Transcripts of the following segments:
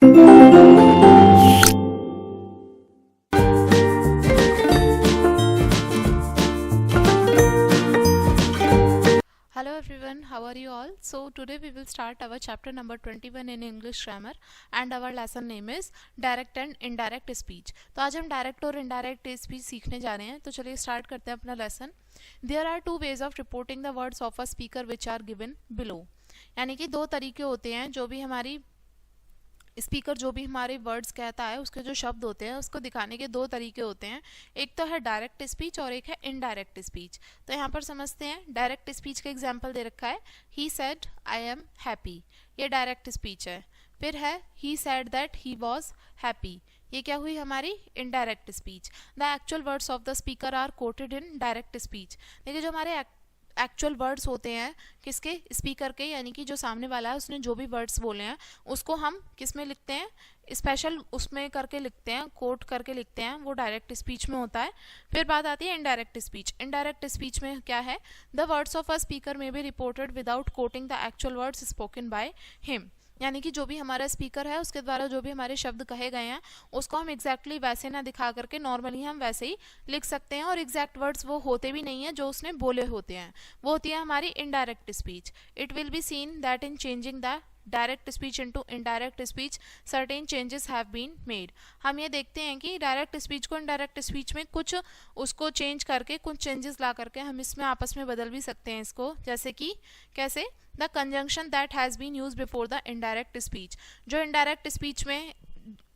Hello everyone, how are you all? So today we will start our chapter number 21 in English grammar and our lesson name is direct and indirect speech. तो आज हम direct और indirect speech सीखने जा रहे हैं. तो चलिए start करते हैं अपना lesson. There are two ways of reporting the words of a speaker which are given below. यानी कि दो तरीके होते हैं जो भी हमारी स्पीकर जो भी हमारे वर्ड्स कहता है उसके जो शब्द होते हैं उसको दिखाने के दो तरीके होते हैं. एक तो है डायरेक्ट स्पीच और एक है इनडायरेक्ट स्पीच. तो यहाँ पर समझते हैं. डायरेक्ट स्पीच का एग्जांपल दे रखा है, he said I am happy. ये डायरेक्ट स्पीच है. फिर है he said that he was happy. ये क्या हुई हमारी indirect speech. The actual words of the speaker are quoted in direct speech. देखिए जो हमारे एक्चुअल वर्ड्स होते हैं किसके, स्पीकर के, यानी कि जो सामने वाला है उसने जो भी वर्ड्स बोले हैं उसको हम किस में लिखते हैं, स्पेशल उसमें करके लिखते हैं, कोट करके लिखते हैं. वो डायरेक्ट स्पीच में होता है. फिर बात आती है इनडायरेक्ट स्पीच. इनडायरेक्ट स्पीच में क्या है, the words of a speaker may be reported without quoting the actual words spoken by him. यानी कि जो भी हमारा स्पीकर है उसके द्वारा जो भी हमारे शब्द कहे गए हैं उसको हम एग्जैक्टली वैसे ना दिखा करके नॉर्मली हम वैसे ही लिख सकते हैं. और एग्जैक्ट वर्ड्स वो होते भी नहीं है जो उसने बोले होते हैं. वो होती है हमारी indirect speech. It will be seen that in changing the direct speech into indirect speech certain changes have been made. हम ये देखते हैं कि डायरेक्ट स्पीच को इनडायरेक्ट स्पीच में कुछ उसको चेंज करके कुछ चेंजेस ला करके हम इसमें आपस में बदल भी सकते हैं इसको. जैसे कि कैसे, the conjunction that has been use before the indirect speech. जो इनडायरेक्ट स्पीच में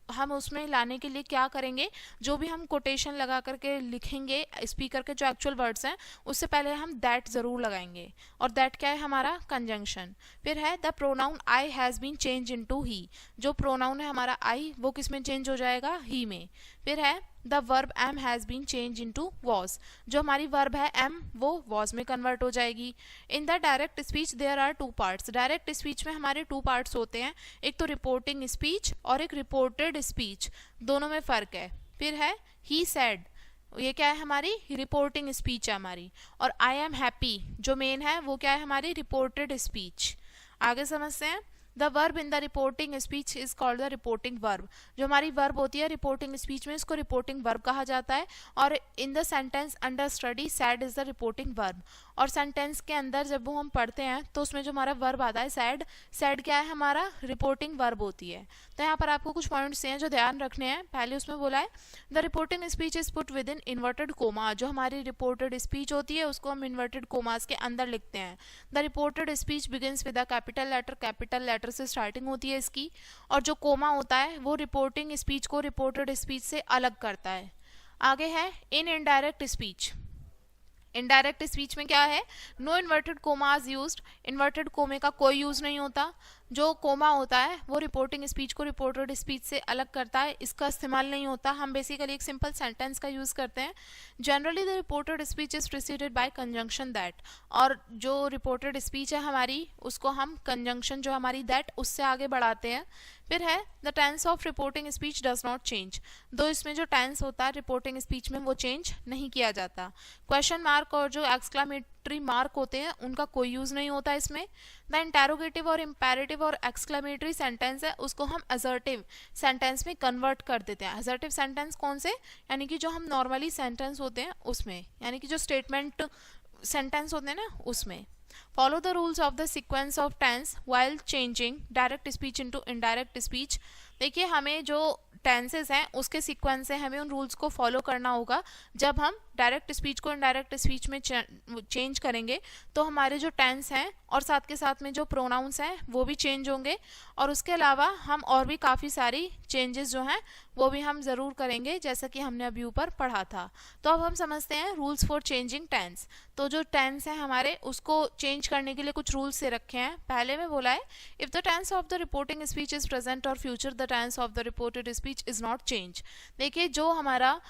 हम उसमें लाने के लिए क्या करेंगे, जो भी हम कोटेशन लगा करके लिखेंगे स्पीकर के जो एक्चुअल वर्ड्स हैं उससे पहले हम दैट ज़रूर लगाएंगे. और दैट क्या है हमारा कंजंक्शन. फिर है the pronoun I has been change into he. जो प्रोनाउन है हमारा आई वो किस में चेंज हो जाएगा, ही में. फिर है the verb am has been change into was. जो हमारी वर्ब है एम वो वॉज में कन्वर्ट हो जाएगी. In the direct speech there are two parts. Direct speech में हमारे टू पार्ट्स होते हैं, एक तो रिपोर्टिंग स्पीच और एक रिपोर्टेड स्पीच. दोनों में फ़र्क है. फिर है ही सेड, ये क्या है हमारी रिपोर्टिंग स्पीच है हमारी. और आई एम हैप्पी जो मेन है वो क्या है हमारी रिपोर्टेड स्पीच. आगे समझते हैं. The verb in the reporting speech is called the reporting verb. जो हमारी वर्ब होती है रिपोर्टिंग स्पीच में इसको रिपोर्टिंग वर्ब कहा जाता है. और in the sentence under study sad is the reporting verb. और सेंटेंस के अंदर जब वो हम पढ़ते हैं तो उसमें जो हमारा वर्ब आता है सैड, सैड क्या है हमारा रिपोर्टिंग वर्ब होती है. तो यहाँ पर आपको कुछ पॉइंट्स हैं जो ध्यान रखने हैं. पहले उसमें बोला है the reporting speech is put with in inverted coma. जो हमारी रिपोर्टेड स्पीच होती है उसको हम इन्वर्टेड कोमास के अंदर लिखते हैं. The reported speech begins with a capital letter से स्टार्टिंग होती है इसकी. और जो कोमा होता है वो रिपोर्टिंग स्पीच को रिपोर्टेड स्पीच से अलग करता है. आगे है in indirect speech. Indirect speech में क्या है, no inverted commas used. Inverted कोमे का कोई यूज नहीं होता. जो कोमा होता है वो रिपोर्टिंग स्पीच को रिपोर्टेड स्पीच से अलग करता है, इसका इस्तेमाल नहीं होता. हम बेसिकली एक सिंपल सेंटेंस का यूज करते हैं. Generally the reported speech is preceded by conjunction that. और जो रिपोर्टेड स्पीच है हमारी उसको हम कंजंक्शन जो हमारी दैट उससे आगे बढ़ाते हैं. फिर है the tense of reporting speech does not change. दो इसमें जो टेंस होता है रिपोर्टिंग स्पीच में वो चेंज नहीं किया जाता. क्वेश्चन मार्क और जो एक्सक्लामेटरी मार्क होते हैं उनका कोई यूज नहीं होता इसमें. द इंटेरोगेटिव और इम्पेरेटिव और एक्सक्लेमेटरी सेंटेंस है उसको हम असर्टिव सेंटेंस में कन्वर्ट कर देते हैं. असर्टिव सेंटेंस कौन से, यानी कि जो हम नॉर्मली सेंटेंस होते हैं उसमें, यानी कि जो स्टेटमेंट सेंटेंस होते हैं ना उसमें. Follow the rules of the sequence of tense while changing direct speech into indirect speech. देखिए हमें जो टेंसेस हैं उसके सीक्वेंस से हमें उन रूल्स को फॉलो करना होगा. जब हम डायरेक्ट स्पीच को इनडायरेक्ट स्पीच में चेंज करेंगे तो हमारे जो टेंस हैं और साथ के साथ में जो प्रोनाउंस हैं वो भी चेंज होंगे. और उसके अलावा हम और भी काफ़ी सारी चेंजेस जो हैं वो भी हम ज़रूर करेंगे जैसा कि हमने अभी ऊपर पढ़ा था. तो अब हम समझते हैं रूल्स फॉर चेंजिंग टेंस. तो जो टेंस है हमारे उसको चेंज करने के लिए कुछ रूल्स से रखे हैं. पहले में बोला है if the tense of the reporting speech is present और future the tense of the reported speech is not change. देखिए जो हमारा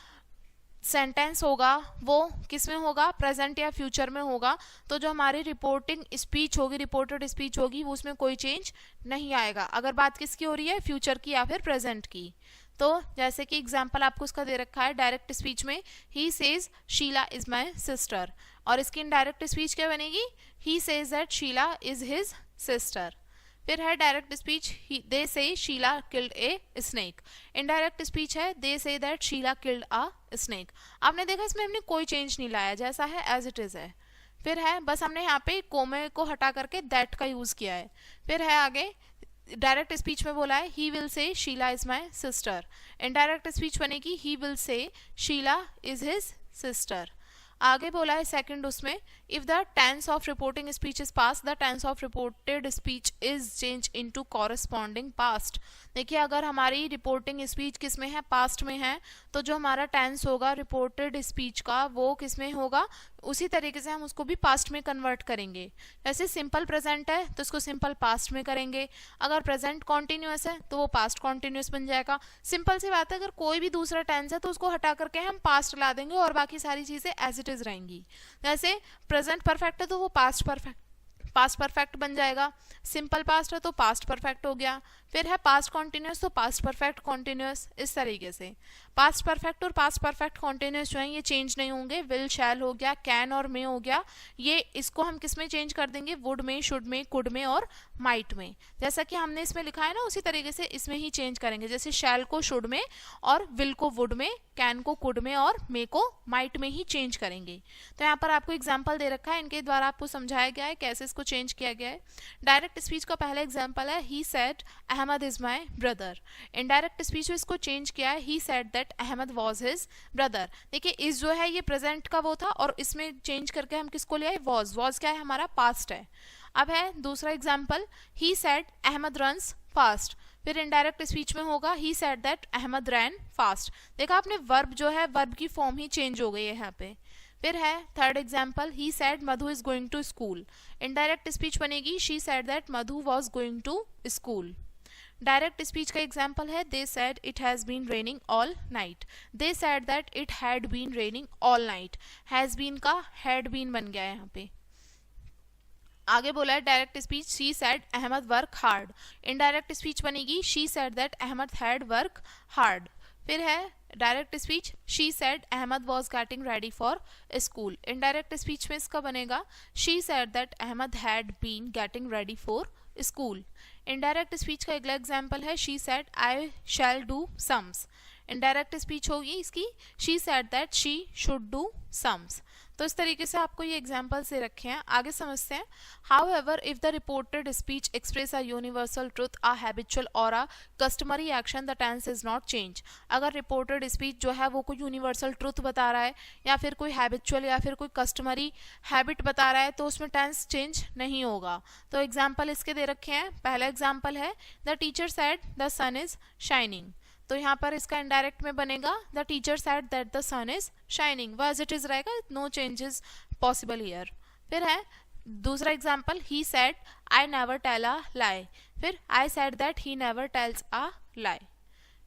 सेंटेंस होगा वो किस में होगा, प्रेजेंट या फ्यूचर में होगा. तो जो हमारी रिपोर्टिंग स्पीच होगी रिपोर्टेड स्पीच होगी वो उसमें कोई चेंज नहीं आएगा. अगर बात किसकी हो रही है, फ्यूचर की या फिर प्रेजेंट की. तो जैसे कि एग्जाम्पल आपको उसका दे रखा है डायरेक्ट स्पीच में he says Sheela is my sister. और इसकी इनडायरेक्ट स्पीच क्या बनेगी, he says that Sheela is his sister. फिर है direct speech, they say Sheela killed a snake. Indirect speech है they say that Sheela killed a snake. आपने देखा इसमें हमने कोई चेंज नहीं लाया, जैसा है एज इट इज है। फिर है बस हमने यहाँ पे कोमे को हटा करके दैट का यूज किया है। फिर है आगे डायरेक्ट स्पीच में बोला है he will say Sheela is my sister. Indirect speech बनेगी he will say Sheela is his sister. आगे बोला है सेकंड उसमें, if the tense of reporting speech is past the tense of reported speech is change into corresponding past. देखिए अगर हमारी reporting speech किस में है, पास्ट में है, तो जो हमारा टेंस होगा रिपोर्टेड स्पीच का वो किस में होगा, उसी तरीके से हम उसको भी पास्ट में कन्वर्ट करेंगे। जैसे सिंपल प्रेजेंट है तो उसको सिंपल पास्ट में करेंगे, अगर प्रेजेंट कॉन्टिन्यूअस है तो वो पास्ट कॉन्टिन्यूअस बन जाएगा। सिंपल सी बात है, अगर कोई भी दूसरा टेंस है तो उसको हटा करके हम पास्ट ला देंगे और बाकी सारी चीजें एज इट इज रहेंगी। जैसे प्रेजेंट परफेक्ट है तो वो पास्ट परफेक्ट बन जाएगा, सिंपल पास्ट है तो पास्ट परफेक्ट हो गया। फिर है पास्ट कॉन्टिन्यूस तो पास्ट परफेक्ट कॉन्टिन्यूस। इस तरीके से पास्ट परफेक्ट और पास्ट परफेक्ट कॉन्टिन्यूस जो है ये चेंज नहीं होंगे। विल शैल हो गया, कैन और मे हो गया, ये इसको हम किस में चेंज कर देंगे, वुड में, शुड में, कुड में और माइट में। जैसा कि हमने इसमें लिखा है ना उसी तरीके से इसमें ही चेंज करेंगे। जैसे शैल को शुड में और विल को वुड में, कैन को कुड में और मे को माइट में ही चेंज करेंगे। तो यहाँ पर आपको एग्जाम्पल दे रखा है, इनके द्वारा आपको समझाया गया है कैसे इसको चेंज किया गया है। डायरेक्ट स्पीच का पहला एग्जाम्पल है he said Ahmad is my brother. Indirect speech में इसको चेंज किया है he said that Ahmad was his brother. देखिए इस जो है ये प्रेजेंट का वो था और इसमें चेंज करके हम किसको ले आए, वॉज क्या है हमारा पास्ट है। अब है दूसरा example, he said Ahmad runs fast. फिर इनडायरेक्ट स्पीच में होगा he said that Ahmad ran fast. देखा आपने वर्ब जो है वर्ब की फॉर्म ही चेंज हो गई है यहाँ पे। फिर है third example, he said Madhu is going to school. Indirect speech बनेगी she said that Madhu was going to school. Direct speech का एग्जाम्पल है they said it has been raining all night. They said that it had been raining all night. Has been का had been बन गया है यहाँ पे। आगे बोला है direct speech she said Ahmad work hard. Indirect speech बनेगी she said that Ahmad had work hard. फिर है direct speech she said Ahmad was getting ready for school. Indirect speech में इसका बनेगा she said that Ahmad had been getting ready for school. Indirect speech का अगला example है she said I shall do sums. Indirect speech होगी इसकी she said that she should do sums. तो इस तरीके से आपको ये एग्जाम्पल से रखे हैं। आगे समझते हैं, however if the reported speech express a universal truth, a habitual or a customary action, the tense is not change. अगर रिपोर्टेड स्पीच जो है वो कोई यूनिवर्सल ट्रुथ बता रहा है या फिर कोई हैबिचुअल या फिर कोई कस्टमरी हैबिट बता रहा है तो उसमें टेंस चेंज नहीं होगा। तो एग्जाम्पल इसके दे रखे हैं। पहला एग्जाम्पल है the teacher said the sun is shining. तो यहाँ पर इसका इनडायरेक्ट में बनेगा the teacher said that the sun is shining, वो एज इट इज रहेगा, नो चेंजेस पॉसिबल हियर। फिर है दूसरा example, he said I never tell a lie. फिर I said that he never tells a lie.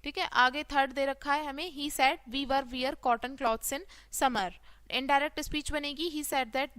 ठीक है, आगे third दे रखा है हमें, he said we were wear cotton clothes in summer. Indirect speech बनेगी ही said that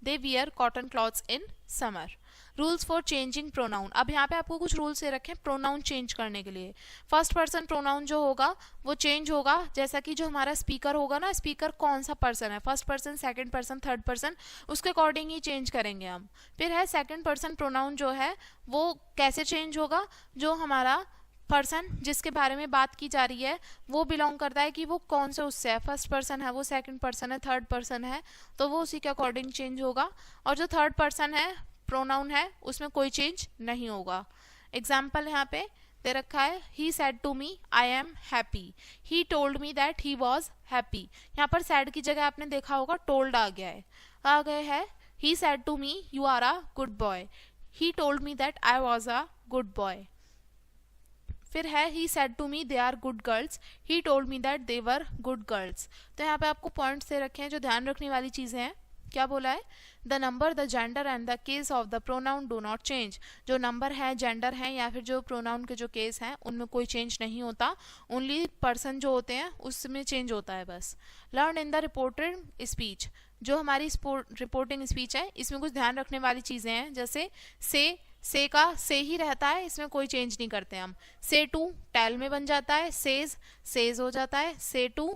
they wear cotton clothes in summer. Rules for changing pronoun. अब यहाँ पे आपको कुछ रूल्स दे रखे हैं प्रोनाउन चेंज करने के लिए। फर्स्ट पर्सन प्रोनाउन जो होगा वो चेंज होगा जैसा कि जो हमारा स्पीकर होगा ना, स्पीकर कौन सा पर्सन है, first person, second person, third person, उसके अकॉर्डिंग ही चेंज करेंगे हम। फिर है सेकंड पर्सन प्रोनाउन जो है वो कैसे चेंज होगा, जो हमारा पर्सन जिसके बारे में बात की जा रही है वो बिलोंग करता है कि वो कौन से उससे है, फर्स्ट पर्सन है, वो सेकंड पर्सन है, थर्ड पर्सन है, तो वो उसी के अकॉर्डिंग चेंज होगा। और जो थर्ड पर्सन है प्रोनाउन है उसमें कोई चेंज नहीं होगा। एग्जाम्पल यहाँ पे दे रखा है, he said to me I am happy. He told me that he was happy. यहाँ पर सैड की जगह आपने देखा होगा टोल्ड आ गया है, आ गया है he said to me you are a good boy. He told me that I was a good boy. फिर है he said to me they are good girls. He told me that they were good girls. तो यहाँ पे आपको points दे रखे हैं जो ध्यान रखने वाली चीजें हैं। क्या बोला है, the number, the gender and the case of the pronoun do not change. जो नंबर है, जेंडर है या फिर जो प्रोनाउन के जो केस हैं उनमें कोई चेंज नहीं होता, ओनली पर्सन जो होते हैं उसमें चेंज होता है बस। Learn in the reported speech. जो हमारी रिपोर्टिंग स्पीच है इसमें कुछ ध्यान रखने वाली चीजें हैं, जैसे से का से ही रहता है, इसमें कोई चेंज नहीं करते हम। से टू टेल में बन जाता है, सेज हो जाता है, से टू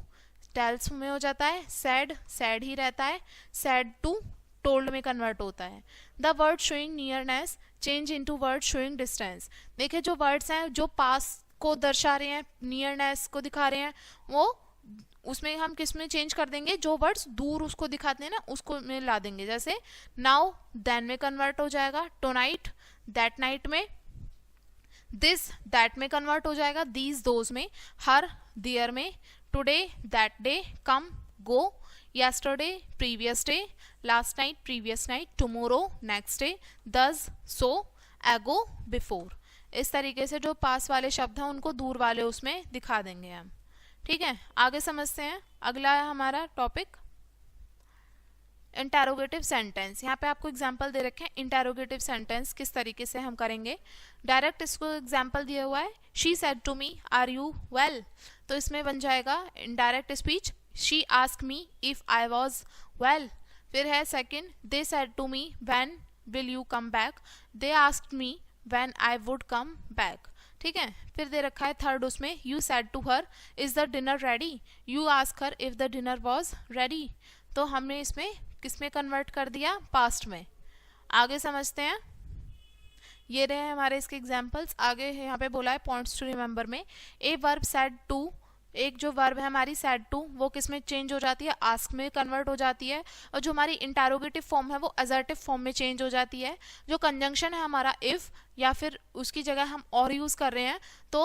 टेल्स में हो जाता है, सैड ही रहता है, सैड टू टोल्ड में कन्वर्ट होता है। The word showing nearness change into word showing distance. देखिए जो वर्ड्स हैं जो पास को दर्शा रहे हैं, नियरनेस को दिखा रहे हैं, वो उसमें हम किस में चेंज कर देंगे, जो वर्ड्स दूर उसको दिखाते हैं ना उसको में ला देंगे। जैसे नाउ देन में कन्वर्ट हो जाएगा, टुनाइट दैट नाइट में, दिस दैट में कन्वर्ट हो जाएगा, दीज दोज में, हर देयर में, today that day, come go, yesterday previous day, last night previous night, tomorrow next day, thus so, ago before। इस तरीके से जो पास वाले शब्द हैं उनको दूर वाले उसमें दिखा देंगे हम। ठीक है, आगे समझते हैं। अगला है हमारा टॉपिक इंटेरोगेटिव सेंटेंस। यहाँ पे आपको एग्जाम्पल दे रखे हैं इंटेरोगेटिव सेंटेंस किस तरीके से हम करेंगे। डायरेक्ट इसको एग्जाम्पल दिया हुआ है, she said to me are you well, तो इसमें बन जाएगा indirect speech, she asked me if I was well। फिर है second, they said to me when will you come back, they asked me when I would come back। ठीक है, फिर दे रखा है थर्ड उसमें, you said to her is the dinner ready, you asked her if the dinner was ready। तो हमने इसमें किसमें कन्वर्ट कर दिया, पास्ट में। आगे समझते हैं, ये रहे हमारे इसके एग्जाम्पल्स। आगे यहाँ पे बोला है पॉइंट्स टू रिमेंबर में, ए वर्ब सेड टू, एक जो वर्ब है हमारी सेड टू वो किस में चेंज हो जाती है, आस्क में कन्वर्ट हो जाती है, और जो हमारी इंटेरोगेटिव फॉर्म है वो असर्टिव फॉर्म में चेंज हो जाती है। जो कंजंक्शन है हमारा इफ या फिर उसकी जगह हम और यूज कर रहे हैं तो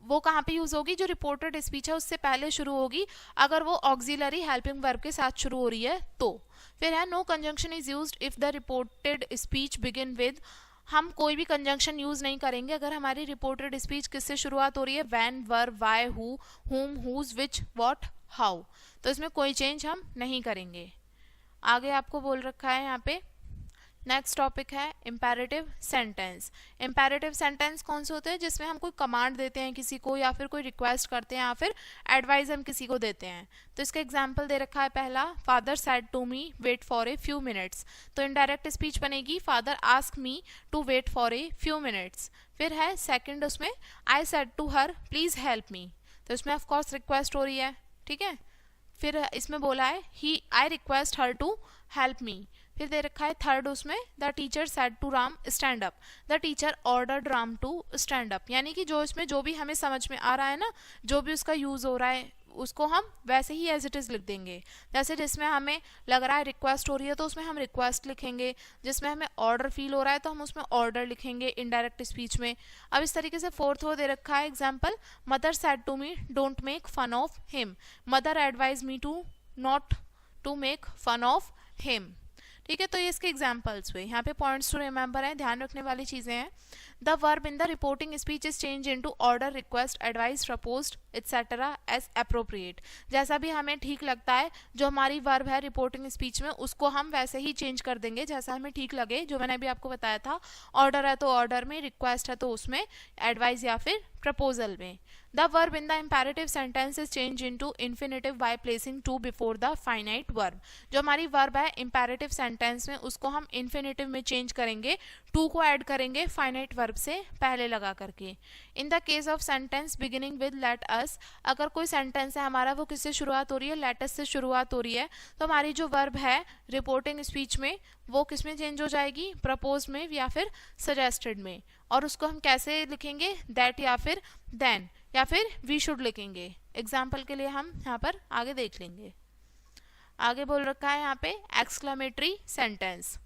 वो कहाँ पे यूज होगी, जो रिपोर्टेड स्पीच है उससे पहले शुरू होगी, अगर वो ऑक्सिलरी हेल्पिंग वर्ब के साथ शुरू हो रही है तो। फिर है no conjunction is used if the reported speech begin with, हम कोई भी कंजंक्शन यूज नहीं करेंगे अगर हमारी रिपोर्टेड स्पीच किससे शुरुआत हो रही है, व्हेन, वर, व्हाई, हु, हुम, हुज, विच, व्हाट, हाउ, तो इसमें कोई चेंज हम नहीं करेंगे। आगे आपको बोल रखा है यहाँ पे नेक्स्ट टॉपिक है इम्पेरेटिव सेंटेंस। इम्पेरेटिव सेंटेंस कौन से होते हैं, जिसमें हम कोई कमांड देते हैं किसी को या फिर कोई रिक्वेस्ट करते हैं या फिर एडवाइस हम किसी को देते हैं। तो इसका एग्जांपल दे रखा है पहला, father said to me wait for a few minutes, तो इनडायरेक्ट स्पीच बनेगी father ask me to wait for a few minutes. फिर है सेकंड उसमें, I said to her please help me, तो इसमें ऑफकोर्स रिक्वेस्ट हो रही है। ठीक है, फिर इसमें बोला है he I request her to help me. फिर दे रखा है थर्ड उसमें, the teacher said to Ram stand up, the teacher ordered Ram to stand up, यानी कि जो इसमें जो भी हमें समझ में आ रहा है ना, जो भी उसका यूज हो रहा है उसको हम वैसे ही एज इट इज लिख देंगे। जैसे जिसमें हमें लग रहा है रिक्वेस्ट हो रही है तो उसमें हम रिक्वेस्ट लिखेंगे, जिसमें हमें ऑर्डर फील हो रहा है तो हम उसमें ऑर्डर लिखेंगे इनडायरेक्ट स्पीच में। अब इस तरीके से फोर्थ वो दे रखा है example, mother said to me don't make fun of him, mother advise me to not to make fun of him. ठीक है, तो ये इसके एग्जाम्पल्स हुए। यहाँ पे पॉइंट्स टू रिमेंबर है, ध्यान रखने वाली चीजें हैं। The verb in the reporting speech is change into order, request, advice, proposed etcetera age appropriate. जैसा भी हमें ठीक लगता है, जो हमारी वर्ब है रिपोर्टिंग स्पीच में उसको हम वैसे ही चेंज कर देंगे जैसा हमें ठीक लगे। जो मैंने अभी आपको बताया था, ऑर्डर है तो ऑर्डर में, रिक्वेस्ट है तो उसमें, एडवाइस या फिर प्रपोजल में। The verb in the imperative sentence is changed into infinitive by placing to before the finite verb। जो हमारी verb है imperative sentence में उसको हम infinitive में change करेंगे, to को add करेंगे finite verb से पहले लगा करके। In the case of sentence beginning with let us, अगर कोई sentence है हमारा वो किससे शुरुआत हो रही है, let us से शुरुआत हो रही है, तो हमारी जो verb है reporting speech में वो किस में चेंज हो जाएगी, proposed में या फिर suggested में। और उसको हम कैसे लिखेंगे, that या फिर then या फिर वी शुड लिखेंगे। एग्जाम्पल के लिए हम यहाँ पर आगे देख लेंगे। आगे बोल रखा है यहाँ पे एक्सक्लेमेटरी सेंटेंस।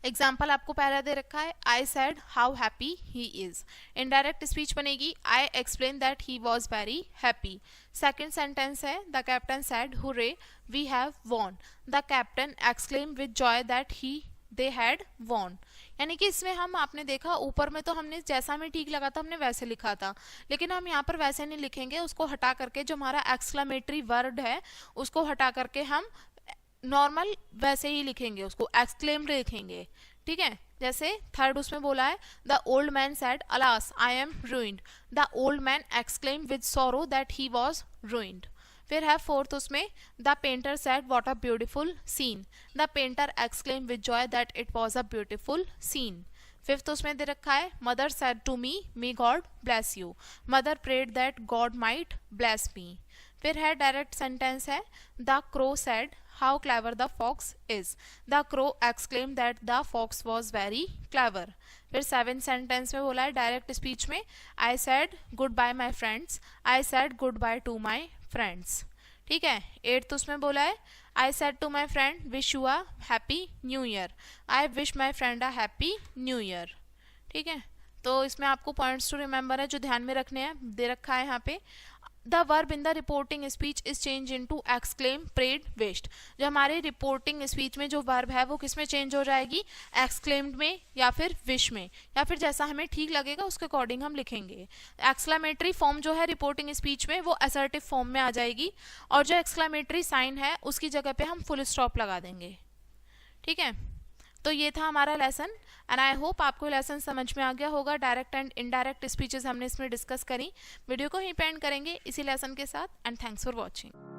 एग्जाम्पल आपको पहला दे रखा है, I said how happy he is, indirect speech बनेगी I explain that he was very happy. Second sentence है, the captain said hurrah we have won, the captain exclaim with joy that he they had won. यानी कि इसमें हम आपने देखा ऊपर में तो हमने जैसा हमें ठीक लगा था हमने वैसे लिखा था, लेकिन हम यहाँ पर वैसे नहीं लिखेंगे, उसको हटा करके जो हमारा एक्सक्लेमेटरी वर्ड है उसको हटा करके हम नॉर्मल वैसे ही लिखेंगे, उसको एक्सक्लेम्ड लिखेंगे। ठीक है, जैसे थर्ड उसमें बोला है, the old man said alas I am ruined, the old man exclaim with sorrow that he was ruined. फिर है फोर्थ उसमें, the painter said what a beautiful scene, the painter exclaim with joy that it was a beautiful scene. Fifth उसमें दे रखा है, mother said to me may God bless you, mother prayed that God might bless me. फिर है direct sentence है the crow said how clever the fox is, the crow exclaim that the fox was very clever. फिर seven sentence में बोला है direct speech में I said goodbye my friends, I said goodbye to my friends. ठीक है, eighth उसमें बोला है I said to my friend wish you a happy new year, I wish my friend a happy new year. ठीक है, तो इसमें आपको पॉइंट्स टू रिमेंबर है जो ध्यान में रखने हैं, दे रखा है यहाँ पे। The verb in the reporting speech is change into exclaim prayed wished. जो हमारे रिपोर्टिंग स्पीच में जो वर्ब है वो किस में चेंज हो जाएगी, एक्सक्लेम्ड में या फिर विश में, या फिर जैसा हमें ठीक लगेगा उसके अकॉर्डिंग हम लिखेंगे। एक्सक्लेमेटरी फॉर्म जो है रिपोर्टिंग स्पीच में वो असर्टिव फॉर्म में आ जाएगी, और जो एक्सक्लेमेटरी साइन है उसकी जगह पे हम फुल स्टॉप लगा देंगे। ठीक है, तो ये था हमारा लेसन एंड आई होप आपको लेसन समझ में आ गया होगा। डायरेक्ट एंड इनडायरेक्ट स्पीचेस हमने इसमें डिस्कस करी। वीडियो को ही पेंड करेंगे इसी लेसन के साथ एंड थैंक्स फॉर वॉचिंग।